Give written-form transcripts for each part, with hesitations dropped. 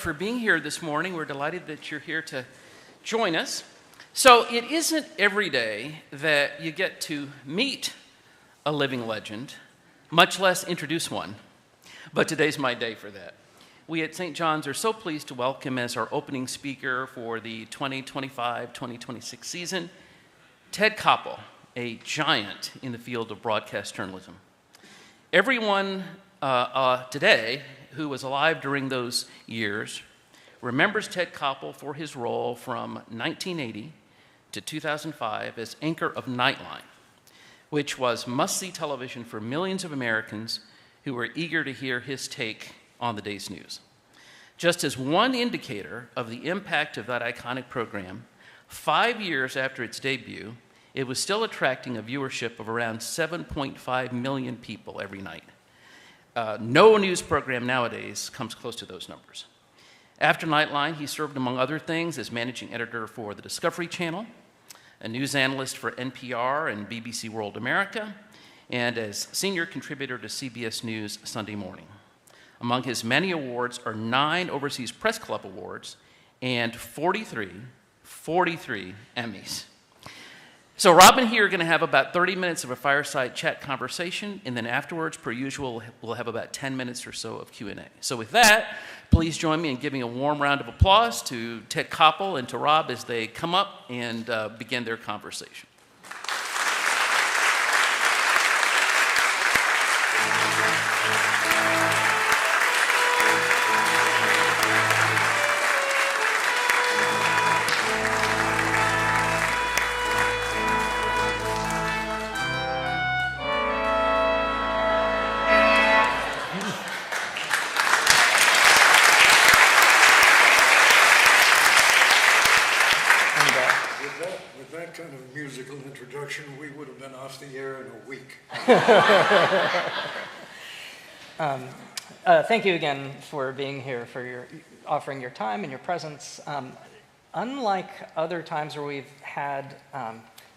For being here this morning. We're delighted that you're here to join us. So it isn't every day that you get to meet a living legend, much less introduce one. But today's my day for that. We at St. John's are so pleased to welcome as our opening speaker for the 2025-2026 season, Ted Koppel, a giant in the field of broadcast journalism. Everyone today who was alive during those years remembers Ted Koppel for his role from 1980 to 2005 as anchor of Nightline, which was must-see television for millions of Americans who were eager to hear his take on the day's news. Just as one indicator of the impact of that iconic program, 5 years after its debut, it was still attracting a viewership of around 7.5 million people every night. No news program nowadays comes close to those numbers. After Nightline, he served, among other things, as managing editor for the Discovery Channel, a news analyst for NPR and BBC World America, and as senior contributor to CBS News Sunday Morning. Among his many awards are 9 Overseas Press Club awards and 43 Emmys. So Rob and he are going to have about 30 minutes of a fireside chat conversation, and then afterwards, per usual, we'll have about 10 minutes or so of Q&A. So with that, please join me in giving a warm round of applause to Ted Koppel and to Rob as they come up and begin their conversation. We would have been off the air in a week. Thank you again for being here, for offering your time and your presence. Unlike other times where we've had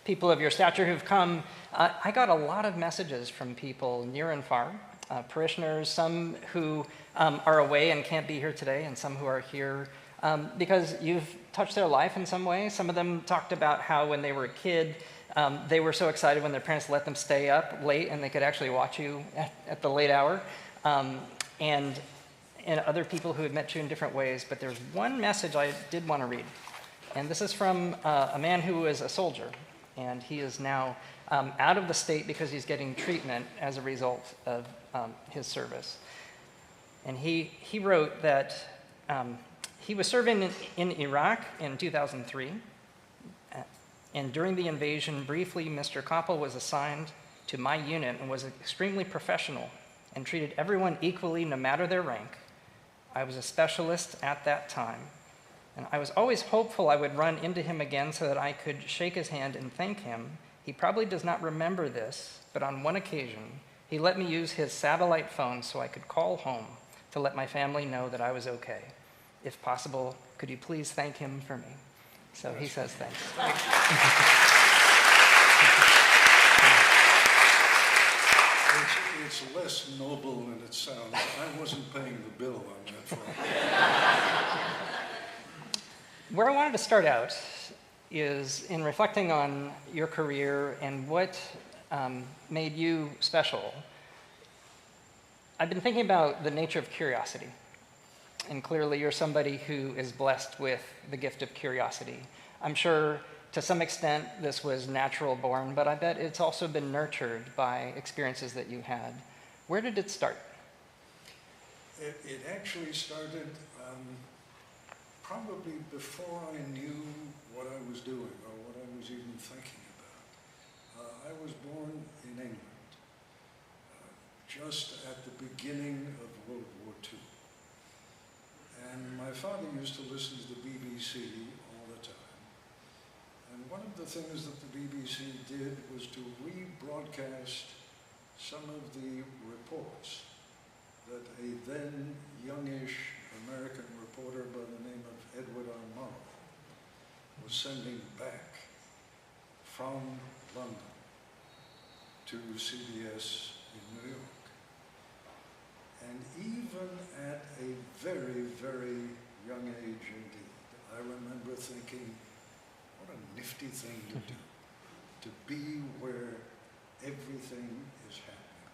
people of your stature who've come, I got a lot of messages from people near and far, parishioners, some who are away and can't be here today, and some who are here because you've touched their life in some way. Some of them talked about how when they were a kid, they were so excited when their parents let them stay up late and they could actually watch you at the late hour. And other people who had met you in different ways. But there's one message I did want to read. And this is from a man who was a soldier. And he is now out of the state because he's getting treatment as a result of his service. And he wrote that he was serving in Iraq in 2003. And during the invasion, briefly, Mr. Koppel was assigned to my unit and was extremely professional and treated everyone equally no matter their rank. I was a specialist at that time, and I was always hopeful I would run into him again so that I could shake his hand and thank him. He probably does not remember this, but on one occasion, he let me use his satellite phone so I could call home to let my family know that I was okay. If possible, could you please thank him for me? So he says thanks. It's less noble than it sounds. I wasn't paying the bill on that front. Where I wanted to start out is in reflecting on your career and what made you special. I've been thinking about the nature of curiosity. And clearly you're somebody who is blessed with the gift of curiosity. I'm sure to some extent this was natural born, but I bet it's also been nurtured by experiences that you had. Where did it start? It actually started probably before I knew what I was doing or what I was even thinking about. I was born in England, just at the beginning of World War II. And my father used to listen to the BBC all the time. And one of the things that the BBC did was to rebroadcast some of the reports that a then youngish American reporter by the name of Edward R. Murrow was sending back from London to CBS in New York. And even at a very, very young age indeed. I remember thinking, what a nifty thing to do, to be where everything is happening,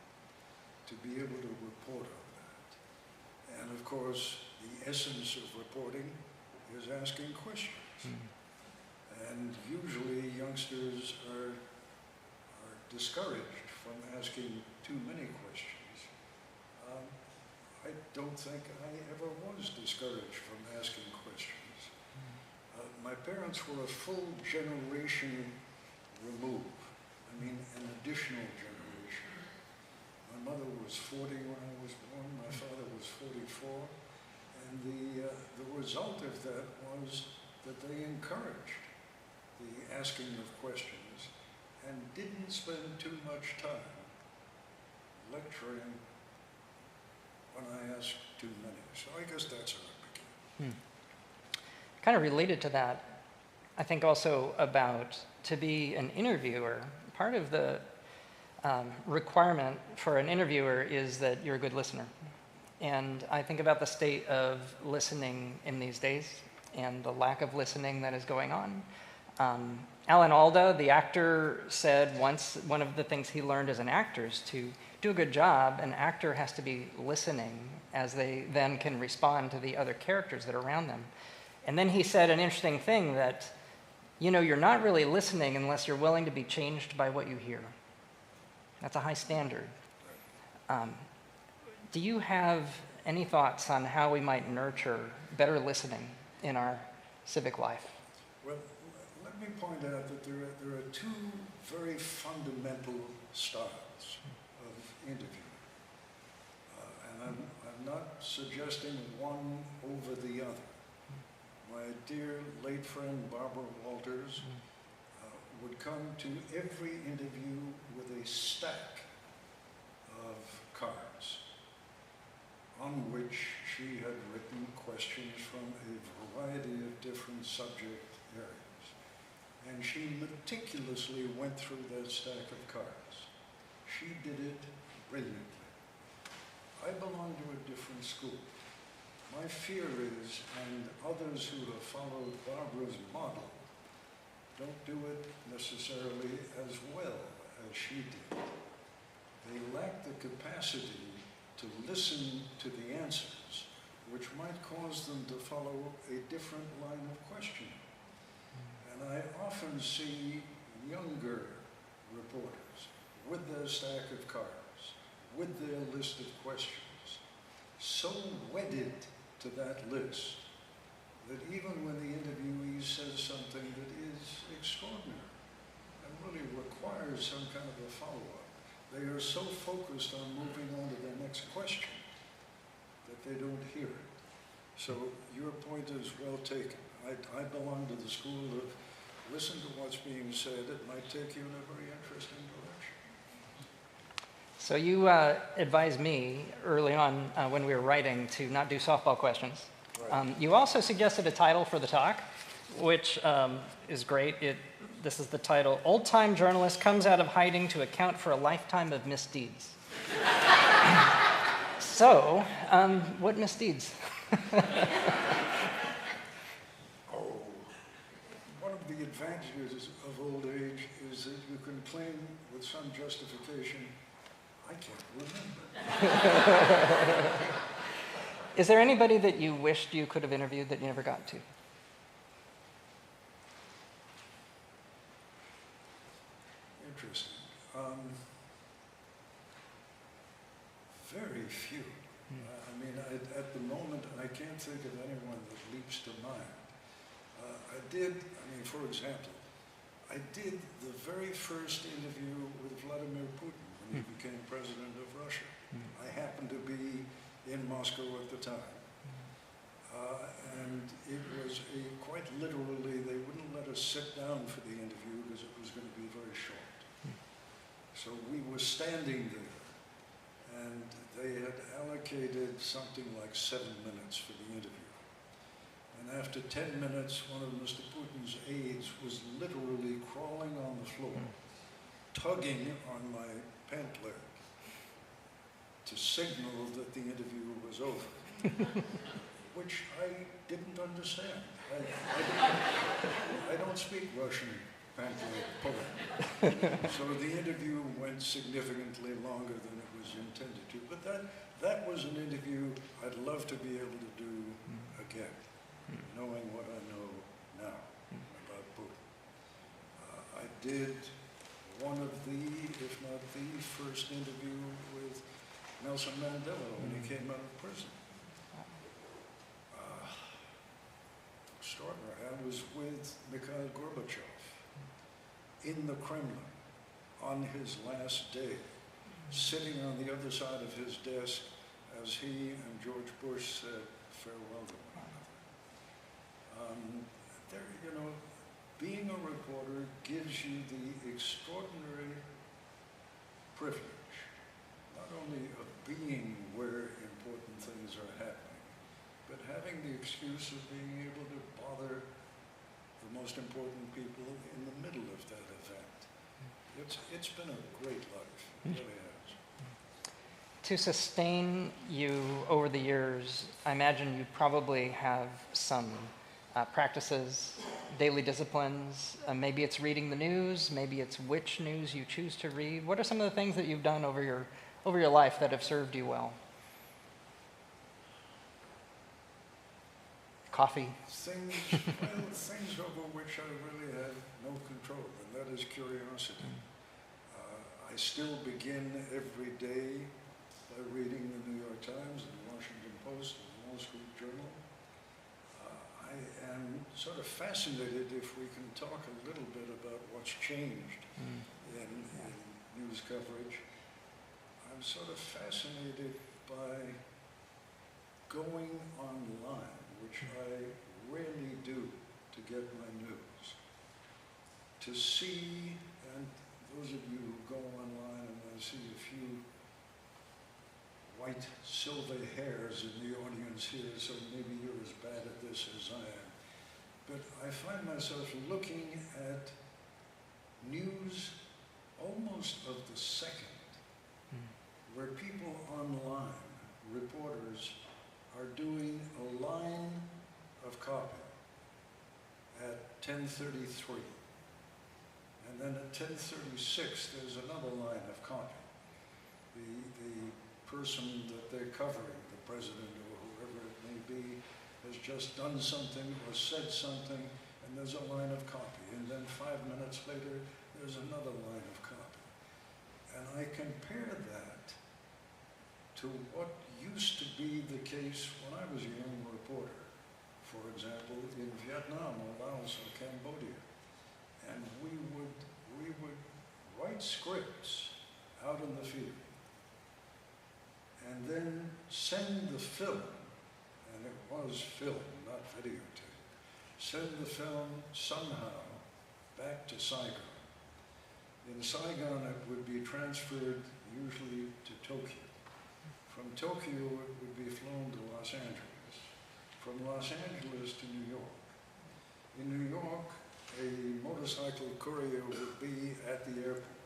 to be able to report on that. And of course, the essence of reporting is asking questions. And usually youngsters are discouraged from asking too many questions. I don't think I ever was discouraged from asking questions. My parents were a full generation removed. I mean, an additional generation. My mother was 40 when I was born. My father was 44. And the result of that was that they encouraged the asking of questions and didn't spend too much time lecturing when I asked too many. So I guess that's how it began. Kind of related to that, I think also about to be an interviewer, part of the requirement for an interviewer is that you're a good listener. And I think about the state of listening in these days and the lack of listening that is going on. Alan Alda, the actor, said once one of the things he learned as an actor is to do a good job, an actor has to be listening as they then can respond to the other characters that are around them. And then he said an interesting thing that, you know, you're not really listening unless you're willing to be changed by what you hear. That's a high standard. Do you have any thoughts on how we might nurture better listening in our civic life? Well, let me point out that there are two very fundamental styles of interviewing. And I'm not suggesting one over the other. My dear late friend Barbara Walters would come to every interview with a stack of cards on which she had written questions from a variety of different subject areas. And she meticulously went through that stack of cards. She did it brilliantly. I belong to a different school. My fear is, and others who have followed Barbara's model don't do it necessarily as well as she did. They lack the capacity to listen to the answers, which might cause them to follow a different line of questioning. And I often see younger reporters with their stack of cards, with their list of questions, so wedded to that list that even when the interviewee says something that is extraordinary and really requires some kind of a follow-up, they are so focused on moving on to the next question that they don't hear it. So your point is well taken. I belong to the school of listen to what's being said. It might take you in a very interesting direction. So you advised me early on when we were writing to not do softball questions. Right. You also suggested a title for the talk, which is great. This is the title, Old-Time Journalist Comes Out of Hiding to Account for a Lifetime of Misdeeds. So, what misdeeds? One of the advantages of old age is that you can claim with some justification, I can't remember. Is there anybody that you wished you could have interviewed that you never got to? Interesting. Very few. I mean, at the moment, I can't think of anyone that leaps to mind. For example, I did the very first interview with Vladimir Putin when he became president of Russia. I happened to be in Moscow at the time. And it was quite literally, they wouldn't let us sit down for the interview because it was going to be very short. So we were standing there, and they had allocated something like 7 minutes for the interview. And after 10 minutes, one of Mr. Putin's aides was literally crawling on the floor, tugging on my pant leg to signal that the interview was over. which I didn't understand. I don't speak Russian, frankly, Polish. So the interview went significantly longer than it was intended to. But that was an interview I'd love to be able to do again, knowing what I know now about Putin. I did one of the, if not the first interview with Nelson Mandela when he came out of prison. Extraordinary. I was with Mikhail Gorbachev in the Kremlin on his last day, sitting on the other side of his desk as he and George Bush said farewell to one another. Being a reporter gives you the extraordinary privilege, not only of being where important things are happening, but having the excuse of being able to bother the most important people in the middle of that event. It's been a great life, it really has. To sustain you over the years, I imagine you probably have some practices, daily disciplines. Maybe it's reading the news, maybe it's which news you choose to read. What are some of the things that you've done over your life that have served you well? Coffee. Things over which I really have no control, and that is curiosity. I still begin every day by reading the New York Times and the Washington Post and the Wall Street Journal. I am sort of fascinated if we can talk a little bit about what's changed in news coverage. I'm sort of fascinated by going online, which I rarely do to get my news, to see, and those of you who go online, and I see a few white silver hairs in the audience here, so maybe you're as bad at this as I am. But I find myself looking at news almost of the second, where people online, reporters, are doing a line of copy at 10:33. And then at 10:36, there's another line of copy. The person that they're covering, the president or whoever it may be, has just done something or said something, and there's a line of copy. And then 5 minutes later, there's another line of copy. And I compare that to what used to be the case when I was a young reporter, for example, in Vietnam or Laos or Cambodia. And we would write scripts out in the field and then send the film, and it was film, not videotape, send the film somehow back to Saigon. In Saigon, it would be transferred usually to Tokyo. From Tokyo, it would be flown to Los Angeles. From Los Angeles to New York. In New York, a motorcycle courier would be at the airport,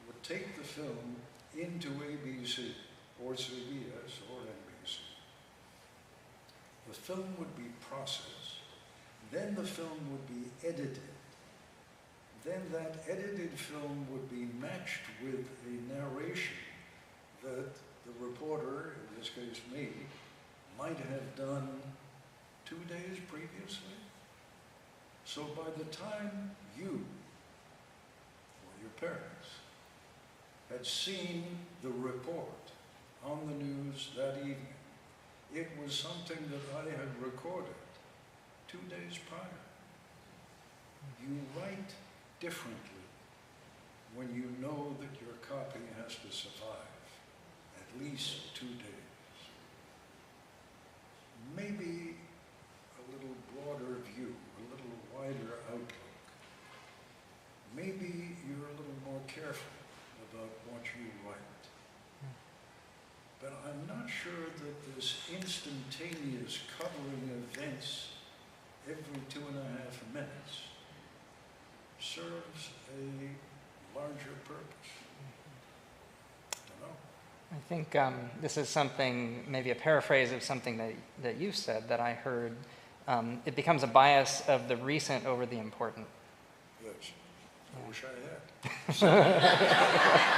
would take the film into ABC, or CBS, or NBC. The film would be processed. Then the film would be edited. Then that edited film would be matched with a narration that the reporter, in this case me, might have done 2 days previously. So by the time you, or your parents, had seen the report on the news that evening, it was something that I had recorded 2 days prior. You write differently when you know that your copy has to survive at least 2 days. Maybe a little broader view, a little wider outlook. Maybe you're a little more careful about what you write. But I'm not sure that this instantaneous covering events every 2.5 minutes serves a larger purpose. I don't know. I think this is something, maybe a paraphrase of something that you said that I heard. It becomes a bias of the recent over the important. Yes. I wish I had.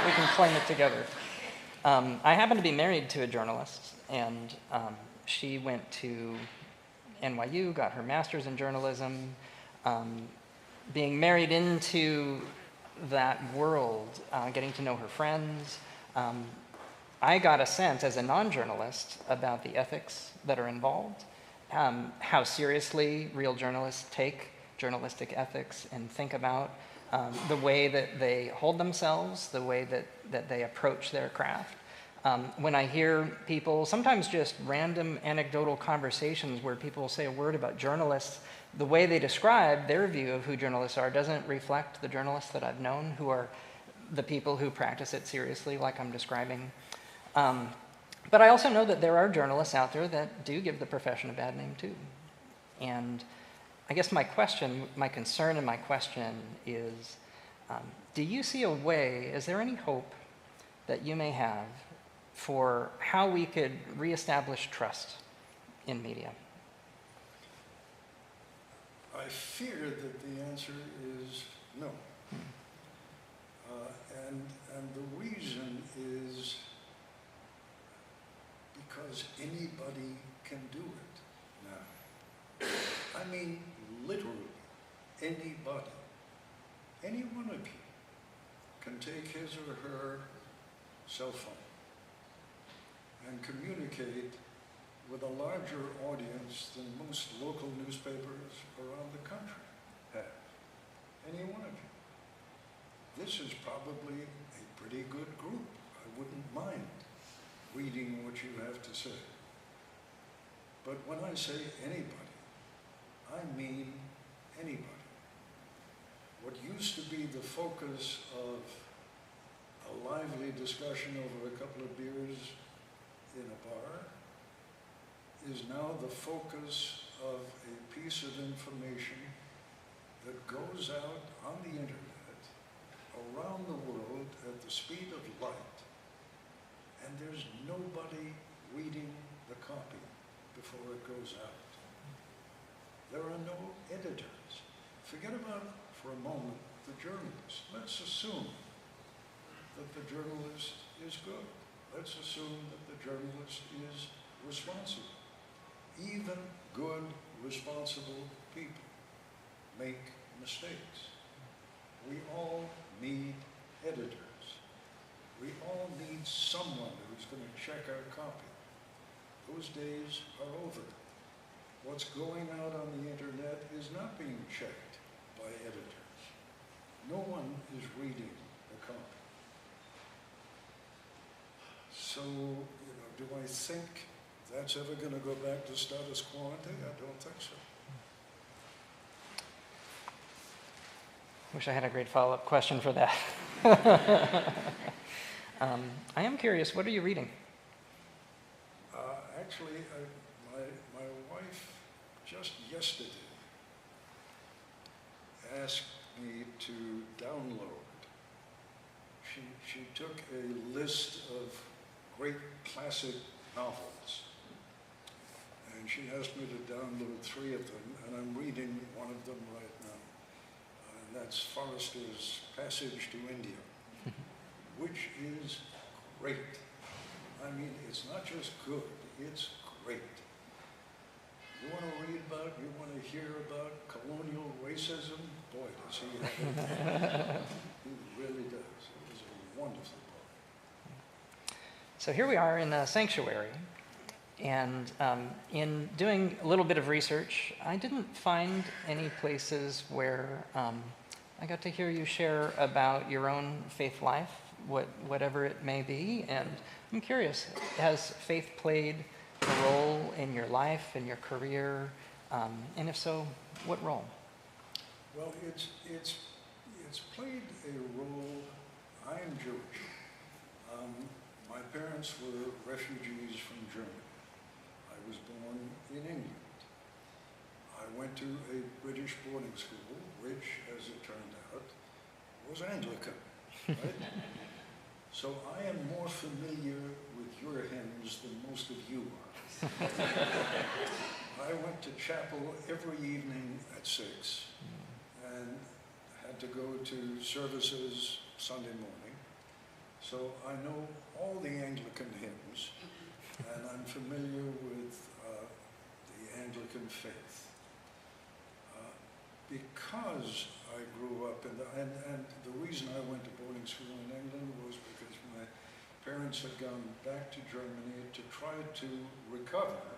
We can claim it together. I happen to be married to a journalist, and she went to NYU, got her master's in journalism. Being married into that world, getting to know her friends, I got a sense as a non-journalist about the ethics that are involved, how seriously real journalists take journalistic ethics and think about the way that they hold themselves, the way that they approach their craft. When I hear people, sometimes just random anecdotal conversations where people say a word about journalists, the way they describe their view of who journalists are doesn't reflect the journalists that I've known, who are the people who practice it seriously, like I'm describing. But I also know that there are journalists out there that do give the profession a bad name too. And I guess my concern and my question is, do you see a way, is there any hope that you may have for how we could reestablish trust in media? I fear that the answer is no. And the reason is because anybody can do it now. I mean, literally, anybody, any one of you can take his or her cell phone and communicate with a larger audience than most local newspapers around the country have. Any one of you. This is probably a pretty good group. I wouldn't mind reading what you have to say. But when I say anybody, I mean anybody. What used to be the focus of a lively discussion over a couple of beers in a bar is now the focus of a piece of information that goes out on the internet around the world at the speed of light, and there's nobody reading the copy before it goes out. There are no editors. Forget about, for a moment, the journalist. Let's assume that the journalist is good. Let's assume that the journalist is responsible. Even good, responsible people make mistakes. We all need editors. We all need someone who's going to check our copy. Those days are over. What's going out on the internet is not being checked by editors. No one is reading the copy. So, do I think that's ever going to go back to status quo ante? I don't think so. Wish I had a great follow-up question for that. I am curious, what are you reading? Actually, my wife just yesterday asked me to download. She took a list of great classic novels, and she asked me to download 3 of them, and I'm reading one of them right now. And that's Forrester's Passage to India, which is great. I mean, it's not just good, it's great. You want to read about, you want to hear about colonial racism? Boy, does he have it. He really does. It was a wonderful book. So here we are in a sanctuary, and in doing a little bit of research, I didn't find any places where I got to hear you share about your own faith life, whatever it may be, and I'm curious, has faith played a role in your life, in your career, and if so, what role? Well, it's played a role. I am Jewish. My parents were refugees from Germany. I was born in England. I went to a British boarding school, which, as it turned out, was Anglican, right? So I am more familiar with your hymns than most of you are. I went to chapel every evening at 6 and had to go to services Sunday morning. So I know all the Anglican hymns, and I'm familiar with the Anglican faith. Because I grew up in and the reason I went to boarding school in England was because my parents had gone back to Germany to try to recover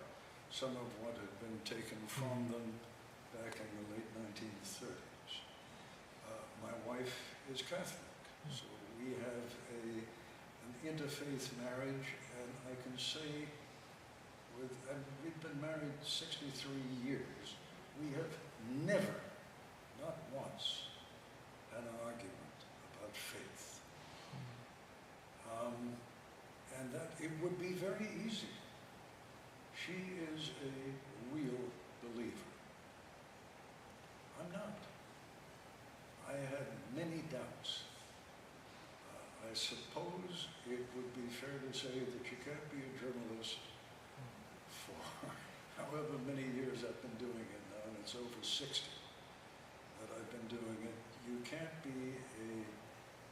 some of what had been taken from them back in the late 1930s. My wife is Catholic, so we have an interfaith marriage, and I can say and we've been married 63 years, we have never, not once, had an argument about faith. And that it would be very easy. She is a real believer. I'm not. I had many doubts. I suppose it would be fair to say that you can't be a journalist for however many years I've been doing it now, and it's over 60 that I've been doing it. You can't be a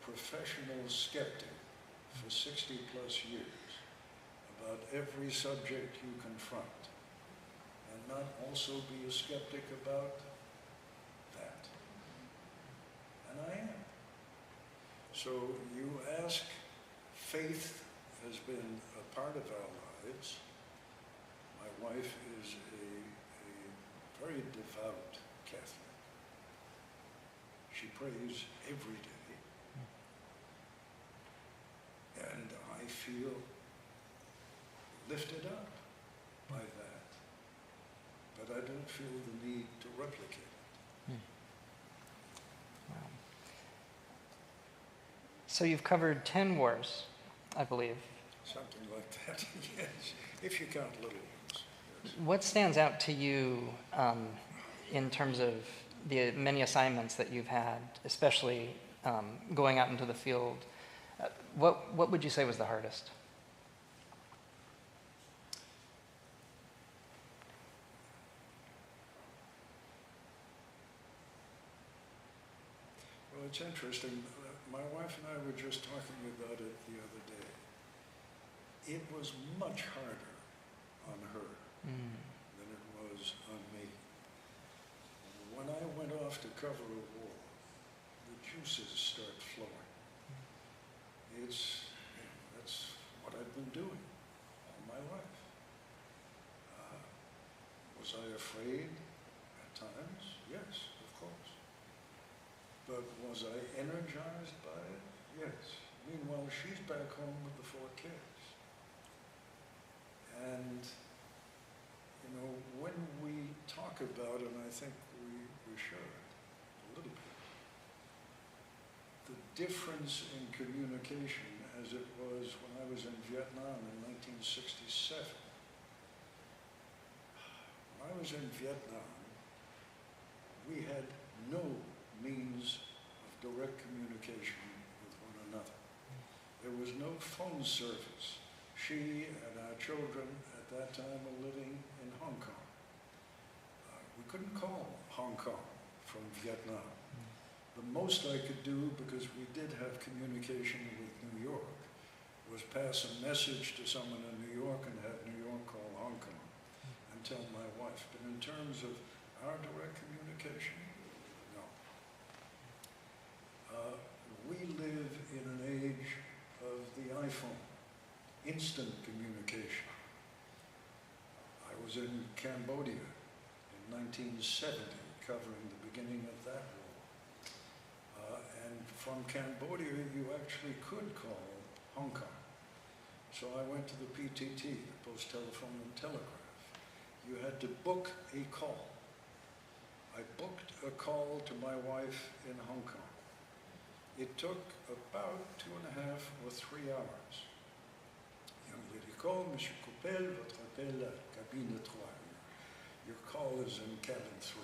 professional skeptic for 60 plus years about every subject you confront, and not also be a skeptic about that. And I am. So you ask, faith has been a part of our lives. My wife is a very devout Catholic. She prays every day. And I feel lifted up by that. But I don't feel the need to replicate it. Wow. So you've covered 10 wars, I believe. Something like that, yes. If you count little ones. Yes. What stands out to you in terms of the many assignments that you've had, especially going out into the field? What would you say was the hardest? Well, it's interesting. My wife and I were just talking about it the other day. It was much harder on her than it was on me. When I went off to cover a war, the juices start flowing. That's what I've been doing all my life. Was I afraid at times? Yes, of course. But was I energized by it? Yes. Meanwhile, she's back home with the 4 kids. And, you know, when we talk about, and I think we should a little bit, the difference in communication as it was when I was in Vietnam in 1967. When I was in Vietnam, we had no means of direct communication with one another. There was no phone service. She and our children at that time were living in Hong Kong. We couldn't call Hong Kong from Vietnam. The most I could do, because we did have communication with New York, was pass a message to someone in New York and have New York call Hong Kong and tell my wife. But in terms of our direct communication, no. We live in an age of the iPhone, instant communication. I was in Cambodia in 1970, covering the beginning of that war. And from Cambodia, you actually could call Hong Kong. So I went to the PTT, the Post Telephone and Telegraph. You had to book a call. I booked a call to my wife in Hong Kong. It took about 2.5 or 3 hours. Young lady called, Monsieur Koppel, votre appel à cabine 3. Your call is in cabin 3.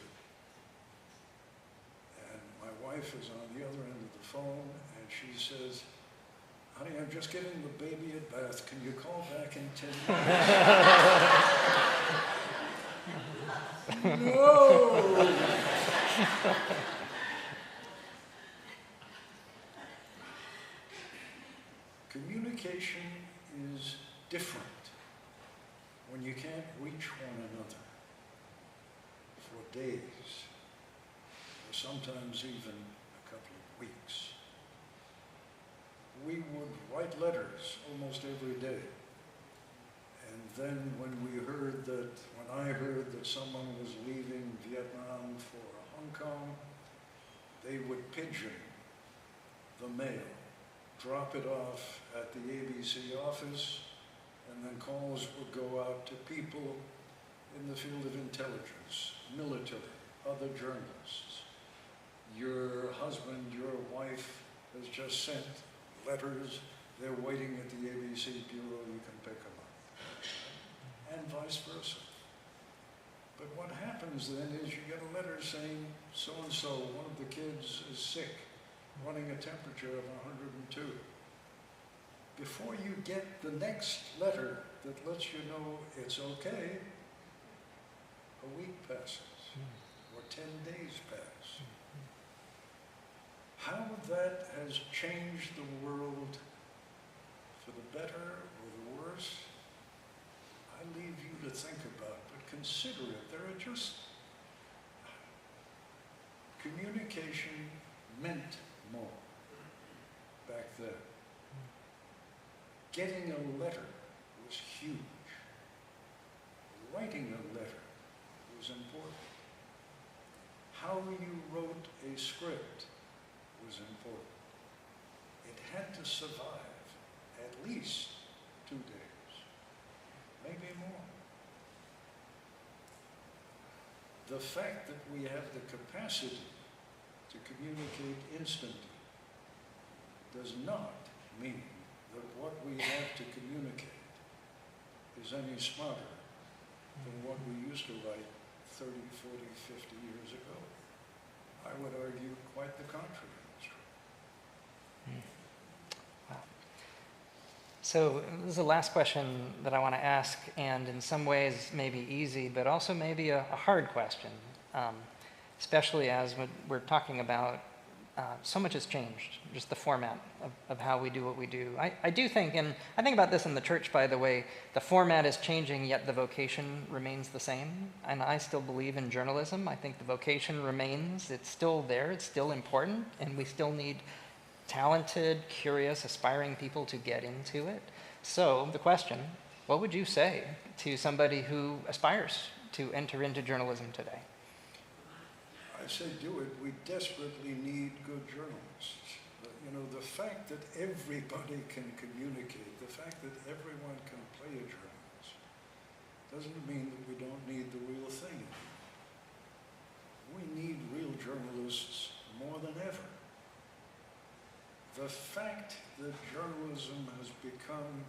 And my wife is on the other end of the phone, and she says, honey, I'm just getting the baby a bath. Can you call back in 10 minutes? No! Communication is different when you can't reach one another for days, or sometimes even a couple of weeks. We would write letters almost every day. And then when I heard that someone was leaving Vietnam for Hong Kong, they would pigeon the mail, drop it off at the ABC office, and then calls would go out to people in the field of intelligence, military, other journalists. Your husband, your wife has just sent letters. They're waiting at the ABC bureau. You can pick them up. And vice versa. But what happens then is you get a letter saying, so-and-so, one of the kids is sick, running a temperature of 102. Before you get the next letter that lets you know it's okay, a week passes, or 10 days pass. How that has changed the world for the better or the worse, I leave you to think about, but consider it. There are just, communication meant more back then. Getting a letter was huge. Writing a letter was important. How you wrote a script was important. It had to survive at least 2 days, maybe more. The fact that we have the capacity to communicate instantly does not mean that what we have to communicate is any smarter than what we used to write 30, 40, 50 years ago. I would argue quite the contrary. Wow. So this is the last question that I want to ask, and in some ways maybe easy, but also maybe a hard question, especially as we're talking about so much has changed, just the format of how we do what we do. I do think, and I think about this in the church, by the way, the format is changing, yet the vocation remains the same. And I still believe in journalism. I think the vocation remains. It's still there. It's still important. And we still need talented, curious, aspiring people to get into it. So the question, what would you say to somebody who aspires to enter into journalism today? I say do it. We desperately need good journalists. You know, the fact that everybody can communicate, the fact that everyone can play a journalist, doesn't mean that we don't need the real thing anymore. We need real journalists more than ever. The fact that journalism has become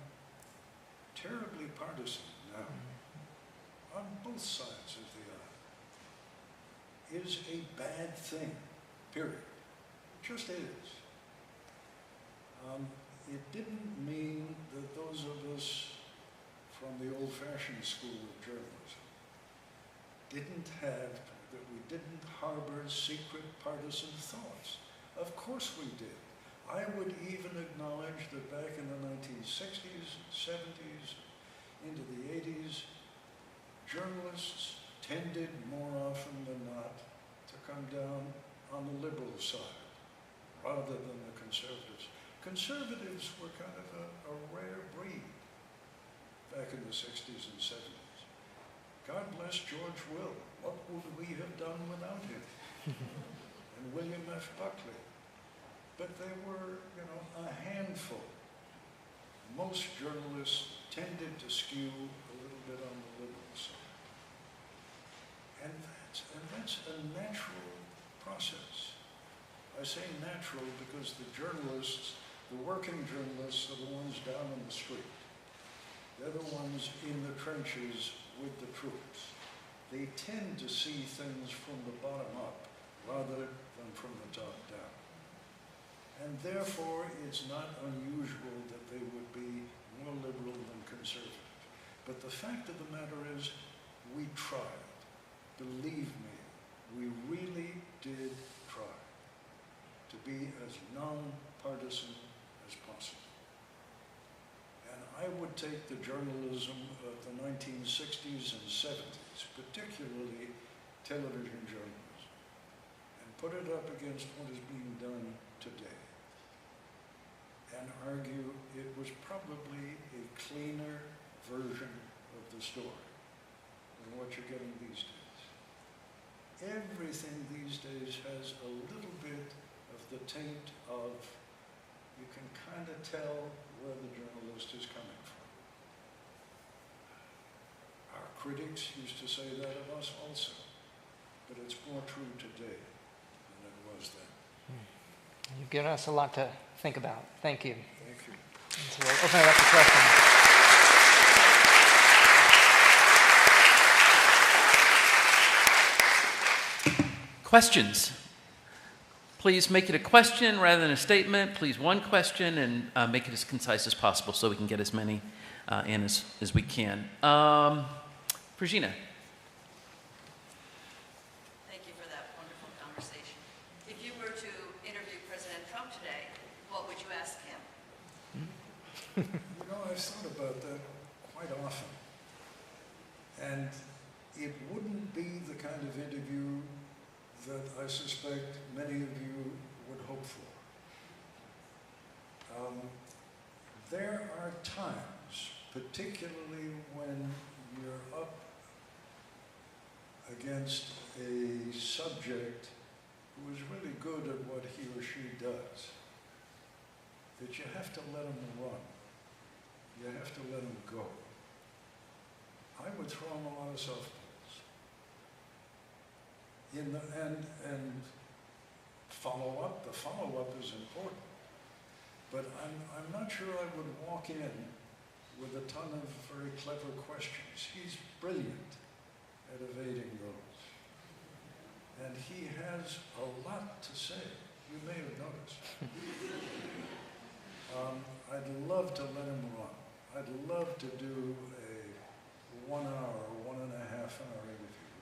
terribly partisan now, on both sides of the aisle, is a bad thing, period. It just is. It didn't mean that those of us from the old-fashioned school of journalism that we didn't harbor secret partisan thoughts. Of course we did. I would even acknowledge that back in the 1960s, 70s, into the 80s, journalists tended more often than not to come down on the liberal side rather than the conservatives. Conservatives were kind of a rare breed back in the 60s and 70s. God bless George Will. What would we have done without him? And William F. Buckley. But they were, you know, a handful. Most journalists tended to skew a little bit on the liberal side. And that's a natural process. I say natural because the journalists, the working journalists, are the ones down on the street. They're the ones in the trenches with the troops. They tend to see things from the bottom up rather than from the top down. and therefore it's not unusual that they would be more liberal than conservative. But the fact of the matter is, we tried. Believe me, we really did try to be as non-partisan as possible. And I would take the journalism of the 1960s and 70s, particularly television journalism, and put it up against what is being done today, and argue it was probably a cleaner version of the story than what you're getting these days. Everything these days has a little bit of the taint of, you can kind of tell where the journalist is coming from. Our critics used to say that of us also, but it's more true today than it was then. You've given us a lot to think about. Thank you. Thank you. And so we'll open it up to questions. Questions? Please make it a question rather than a statement. Please one question, and make it as concise as possible so we can get as many in as we can. Regina. Thank you for that wonderful conversation. If you were to interview President Trump today, what would you ask him? You know, I've thought about that quite often. And it wouldn't be the kind of interview that I suspect many of you would hope for. There are times, particularly when you're up against a subject who is really good at what he or she does, that you have to let him run. You have to let him go. I would throw him a lot of softballs. And follow up. The follow-up is important. But I'm not sure I would walk in with a ton of very clever questions. He's brilliant at evading those. And he has a lot to say. You may have noticed. I'd love to let him run. I'd love to do a 1 hour, 1.5 hour interview.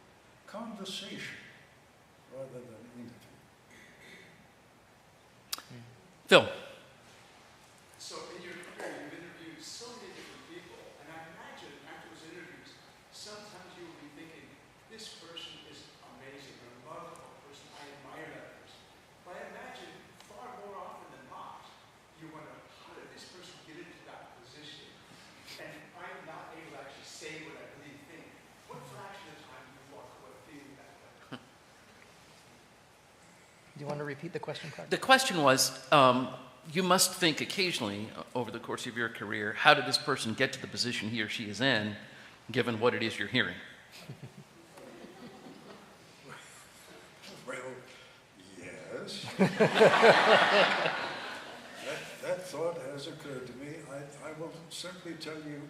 Conversation rather than interview. Phil. So in your career, you've interviewed so many different people, and I imagine after those interviews, sometimes you will be thinking, this person is amazing. I love that person. I admire that person. But I imagine far more often than not, you wonder, how did this person get into that position? And I'm not able to actually say what I really think. What fraction of the time do you walk away feeling that way? Do you want to repeat the question, Clark? The question was, you must think occasionally over the course of your career, how did this person get to the position he or she is in, given what it is you're hearing? Well, yes. that thought has occurred to me. I will simply tell you,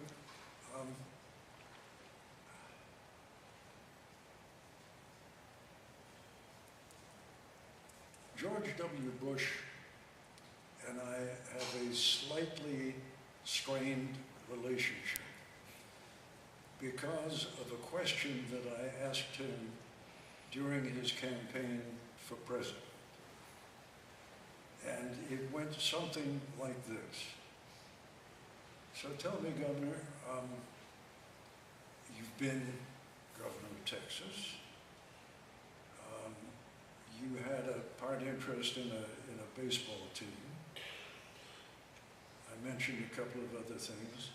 George W. Bush and I have a slightly strained relationship because of a question that I asked him during his campaign for president. And it went something like this. So tell me, Governor, you've been governor of Texas. You had a part interest in a baseball team. I mentioned a couple of other things.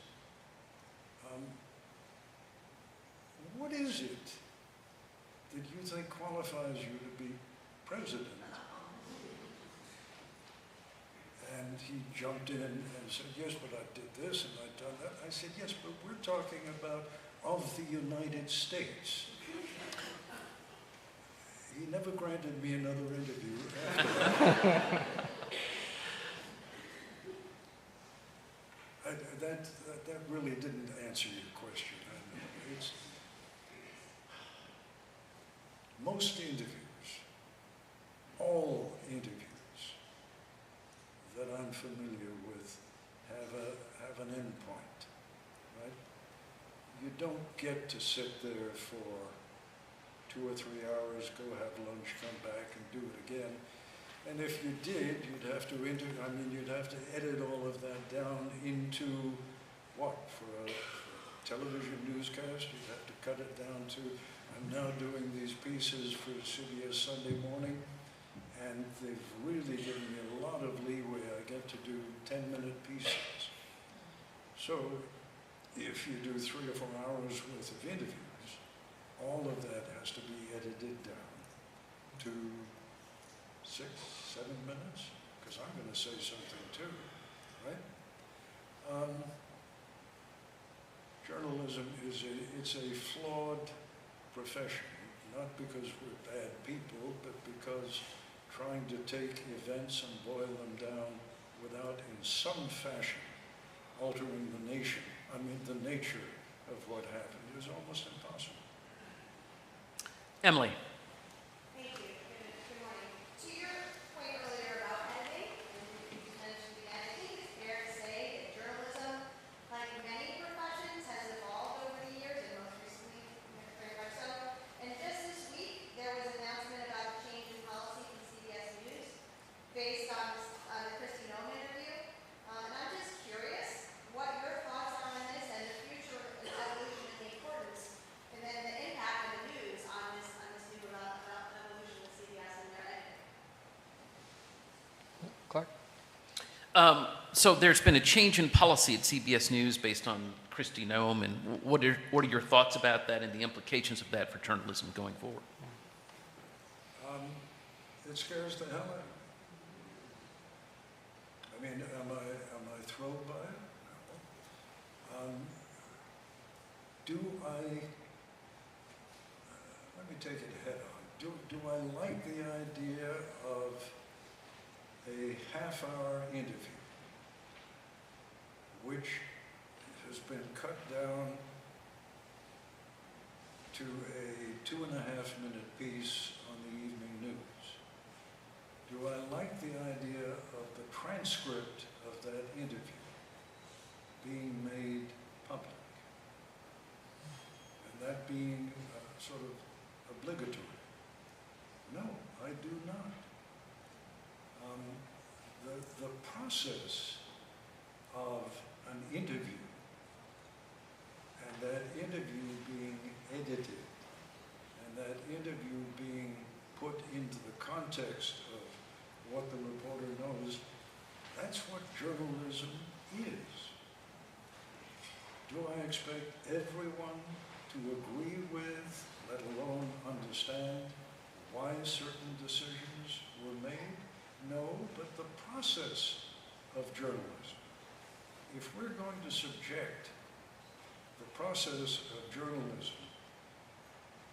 What is it that you think qualifies you to be president? And he jumped in and said, yes, but I did this and I've done that. I said, yes, but we're talking about of the United States. He never granted me another interview after that. That really didn't answer your question. It's, most interviews, all interviews, you don't get to sit there for 2 or 3 hours, go have lunch, come back and do it again. And if you did, you'd have to you'd have to edit all of that down into what? For a television newscast, you'd have to cut it down to, I'm now doing these pieces for CBS Sunday Morning, and they've really given me a lot of leeway. I get to do 10-minute pieces. So if you do 3 or 4 hours worth of interviews, all of that has to be edited down to 6, 7 minutes, because I'm going to say something too, right? Journalism it's a flawed profession, not because we're bad people, but because trying to take events and boil them down without in some fashion altering the nature of what happened is almost impossible. Emily. Thank you. Good morning. To your point earlier about editing, and you mentioned the editing, it's fair to say that journalism, like many professions, has evolved over the years, and most recently, very much so. And just this week, there was an announcement about a change in policy from CBS News based on the Christy Nolan interview. And I'm just curious what your thoughts are on this and the future evolution and the importance, and then the impact of the news on this new evolution of CBS and their editing. Clark? So there's been a change in policy at CBS News based on Christy Noem, and what are your thoughts about that and the implications of that for journalism going forward? It scares the hell out of me. I mean, am I thrilled by it? No. Let me take it head on. Do I like the idea of a half-hour interview, which has been cut down to a 2.5-minute piece on the evening news? Do I like the idea of the transcript of that interview being made public and that being sort of obligatory? No, I do not. The process of an interview and that interview being edited and that interview being put into the context of what the reporter knows, that's what journalism is. Do I expect everyone to agree with, let alone understand, why certain decisions were made? No, but the process of journalism. If we're going to subject the process of journalism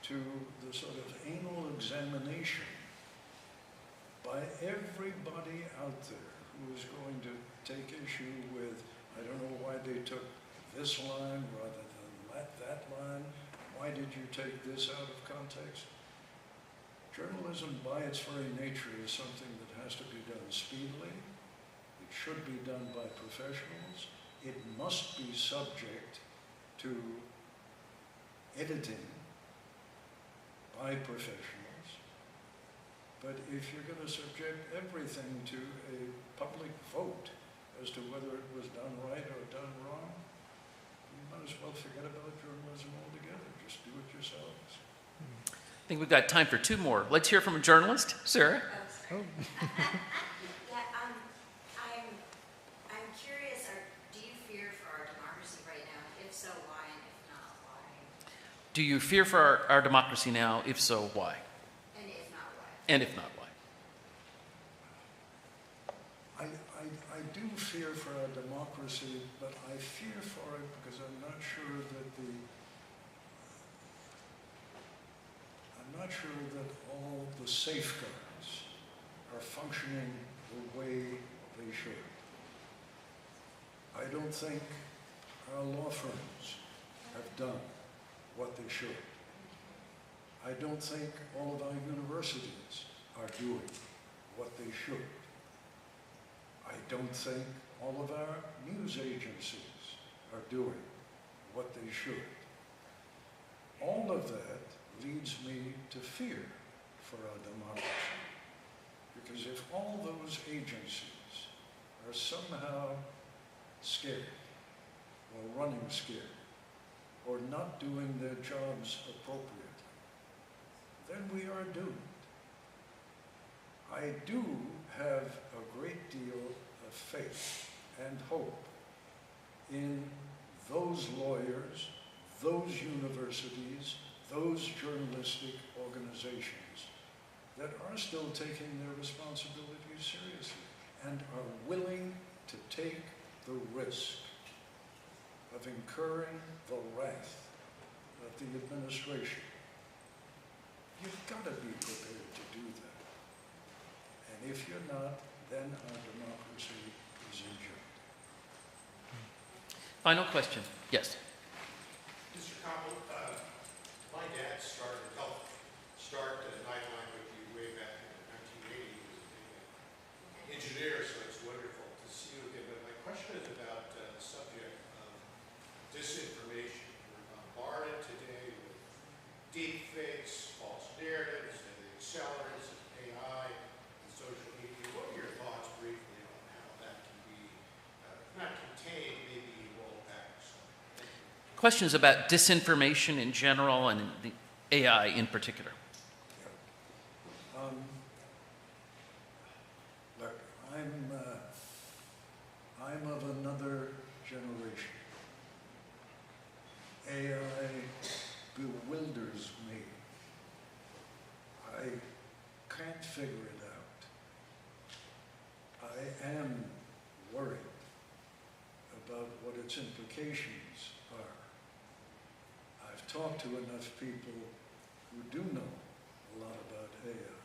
to the sort of anal examination by everybody out there who is going to take issue with, I don't know why they took this line rather than that line, why did you take this out of context? Journalism, by its very nature, is something that has to be done speedily. It should be done by professionals. It must be subject to editing by professionals. But if you're going to subject everything to a public vote as to whether it was done right or done wrong, you might as well forget about journalism altogether. Just do it yourselves. I think we've got time for 2 more. Let's hear from a journalist. Sarah? Yeah, I'm curious, do you fear for our democracy right now? If so, why? And if not, why? Do you fear for our democracy now? If so, why? And if not, why? And if not, why? I do fear for our democracy, but I fear for it because I'm not sure that all the safeguards are functioning the way they should. I don't think our law firms have done what they should. I don't think all of our universities are doing what they should. I don't think all of our news agencies are doing what they should. all of that leads me to fear for our democracy. Because if all those agencies are somehow scared, or running scared, or not doing their jobs appropriately, then we are doomed. I do have a great deal of faith and hope in those lawyers, those universities, those journalistic organizations that are still taking their responsibilities seriously and are willing to take the risk of incurring the wrath of the administration. You've got to be prepared to do that. And if you're not, then our democracy is injured. Final question. Yes. Mr. Koppel, my dad started a nightline with you way back in the 1980s. He was an engineer, so it's wonderful to see you again. But my question is about the subject of disinformation. We're bombarded today with deep fakes, false narratives, and the accelerants of AI and social media. What are your thoughts briefly on how that can be not contained, maybe rolled back or something? Questions about disinformation in general and the AI in particular. Look, I'm of another generation. AI bewilders me. I can't figure it out. I am worried about what its implications are. I've talked to enough people who do know a lot about AI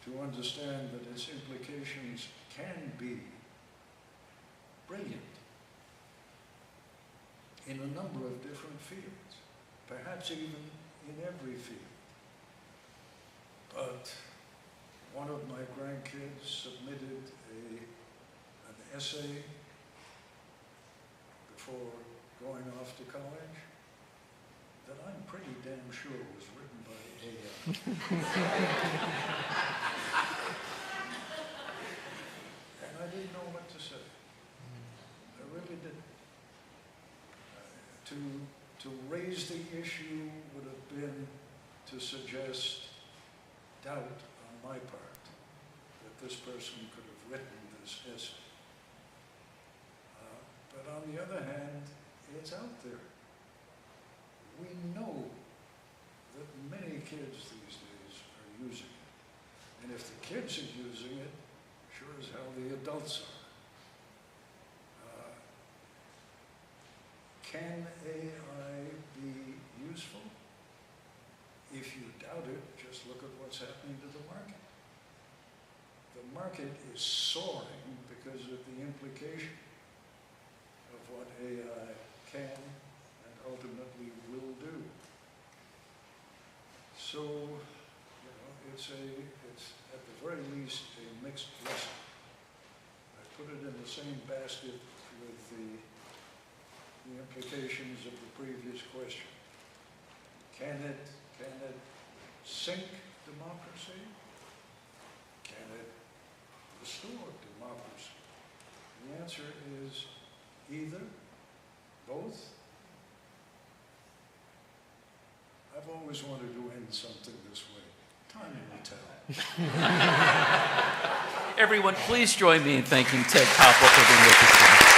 to understand that its implications can be brilliant in a number of different fields, perhaps even in every field. But one of my grandkids submitted an essay before going off to college that I'm pretty damn sure was written by AI. And I didn't know what to say. I really didn't. To raise the issue would have been to suggest doubt on my part that this person could have written this essay. But on the other hand, it's out there. We know that many kids these days are using it. And if the kids are using it, sure as hell the adults are. Can AI be useful? If you doubt it, just look at what's happening to the market. The market is soaring because of the implication of what AI can and ultimately will do. So, it's at the very least a mixed blessing. I put it in the same basket with the implications of the previous question. Can it sink democracy? Can it restore democracy? The answer is either, both. I've always wanted to end something this way. Time will tell. Everyone, please join me in thanking Ted Koppel for being with us today.